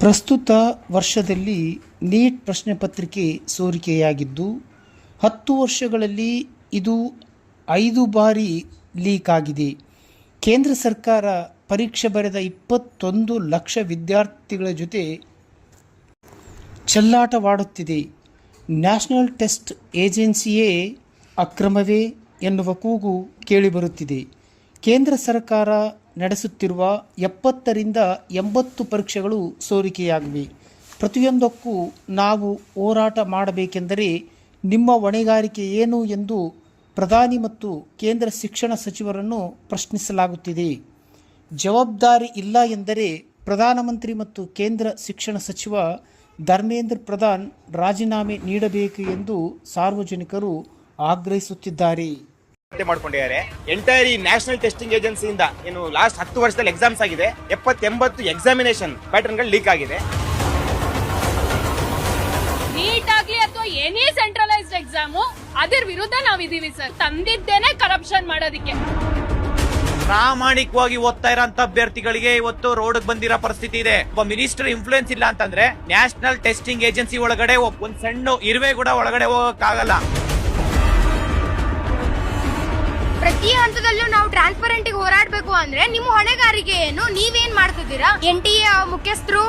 ಪ್ರಸ್ತುತ ವರ್ಷದಲ್ಲಿ ನೀಟ್ ಪ್ರಶ್ನೆ ಪತ್ರಿಕೆ ಸೋರಿಕೆಯಾಗಿದ್ದು 10 ವರ್ಷಗಳಲ್ಲಿ ಇದು 5 ಬಾರಿ ಲೀಕ್ ಆಗಿದೆ. ಕೇಂದ್ರ ಸರ್ಕಾರ ಪರೀಕ್ಷೆ ಬರೆದ 21 ಲಕ್ಷ ವಿದ್ಯಾರ್ಥಿಗಳ ಜೊತೆ ಚೆಲ್ಲಾಟವಾಡುತ್ತಿದೆ. ನ್ಯಾಷನಲ್ ಟೆಸ್ಟ್ ಏಜೆನ್ಸಿಯೇ ಅಕ್ರಮವೇ ಎನ್ನುವ ಕೂಗು ಕೇಳಿಬರುತ್ತಿದೆ. ಕೇಂದ್ರ ಸರ್ಕಾರ ನಡೆಸುತ್ತಿರುವ 70ರಿಂದ 80 ಪರೀಕ್ಷೆಗಳು ಸೋರಿಕೆಯಾಗಿವೆ. ಪ್ರತಿಯೊಂದಕ್ಕೂ ನಾವು ಹೋರಾಟ ಮಾಡಬೇಕೆಂದರೆ ನಿಮ್ಮ ಹೊಣೆಗಾರಿಕೆ ಏನು ಎಂದು ಪ್ರಧಾನಿ ಮತ್ತು ಕೇಂದ್ರ ಶಿಕ್ಷಣ ಸಚಿವರನ್ನು ಪ್ರಶ್ನಿಸಲಾಗುತ್ತಿದೆ. ಜವಾಬ್ದಾರಿ ಇಲ್ಲ ಎಂದರೆ ಪ್ರಧಾನಮಂತ್ರಿ ಮತ್ತು ಕೇಂದ್ರ ಶಿಕ್ಷಣ ಸಚಿವ ಧರ್ಮೇಂದ್ರ ಪ್ರಧಾನ್ ರಾಜೀನಾಮೆ ನೀಡಬೇಕು ಎಂದು ಸಾರ್ವಜನಿಕರು ಆಗ್ರಹಿಸುತ್ತಿದ್ದಾರೆ. ಮಾಡ್ಕೊಂಡಿದ್ದಾರೆ. ಎಂಟೈರ್ ನ್ಯಾಷನಲ್ ಟೆಸ್ಟಿಂಗ್ ಏಜೆನ್ಸಿಯಿಂದ ಏನು ಲಾಸ್ಟ್ 10 ವರ್ಷದಲ್ಲಿ ಎಕ್ಸಾಮ್ಸ್ ಆಗಿದೆ 70-80 ಎಕ್ಸಾಮಿನೇಷನ್ ಪ್ಯಾಟರ್ನ್ ಗಳು ಲೀಕ್ ಆಗಿದೆ. ನೀಟ್ ಆಗ್ಲಿ ಅಥವಾ ಎನಿ ಸೆಂಟ್ರಲೈಸ್ಡ್ ಎಕ್ಸಾಮ್ ಅದರ ವಿರುದ್ಧ ನಾವಿದೀವಿ ಸರ್. ತಂದಿದ್ದೇನೆ ಕರಪ್ಷನ್ ಮಾಡೋದಕ್ಕೆ. ಪ್ರಾಮಾಣಿಕವಾಗಿ ಓದ್ತಾ ಇರೋಂತ ಅಭ್ಯರ್ಥಿಗಳಿಗೆ ಇವತ್ತು ರೋಡ್ ಬಂದಿರೋ ಪರಿಸ್ಥಿತಿ ಇದೆ. ಒಬ್ಬ ಮಿನಿಸ್ಟರ್ ಇನ್ಫ್ಲೂಯೆನ್ಸ್ ಇಲ್ಲ ಅಂತಂದ್ರೆ ನ್ಯಾಷನಲ್ ಟೆಸ್ಟಿಂಗ್ ಏಜೆನ್ಸಿ ಒಳಗಡೆ ಒಂದ್ ಸಣ್ಣ ಇರುವೆ ಕೂಡ ಒಳಗಡೆ ಹೋಗಕ್ಕಾಗಲ್ಲ. ಪ್ರತಿ ಹಂತದಲ್ಲೂ ನಾವು ಟ್ರಾನ್ಸ್ಪರೆಂಟ್ ಹೋರಾಡಬೇಕು ಅಂದ್ರೆ ನಿಮ್ಮ ಹೊಣೆಗಾರಿಕೆ ಏನು? ನೀವೇನ್ ಮಾಡ್ತಿದ್ದೀರಾ? NTA ಮುಖ್ಯಸ್ಥರು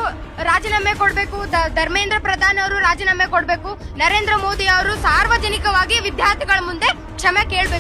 ರಾಜೀನಾಮೆ ಕೊಡ್ಬೇಕು, ಧರ್ಮೇಂದ್ರ ಪ್ರಧಾನ್ ಅವರು ರಾಜೀನಾಮೆ ಕೊಡ್ಬೇಕು, ನರೇಂದ್ರ ಮೋದಿ ಅವರು ಸಾರ್ವಜನಿಕವಾಗಿ ವಿದ್ಯಾರ್ಥಿಗಳ ಮುಂದೆ ಕ್ಷಮೆ ಕೇಳಬೇಕು.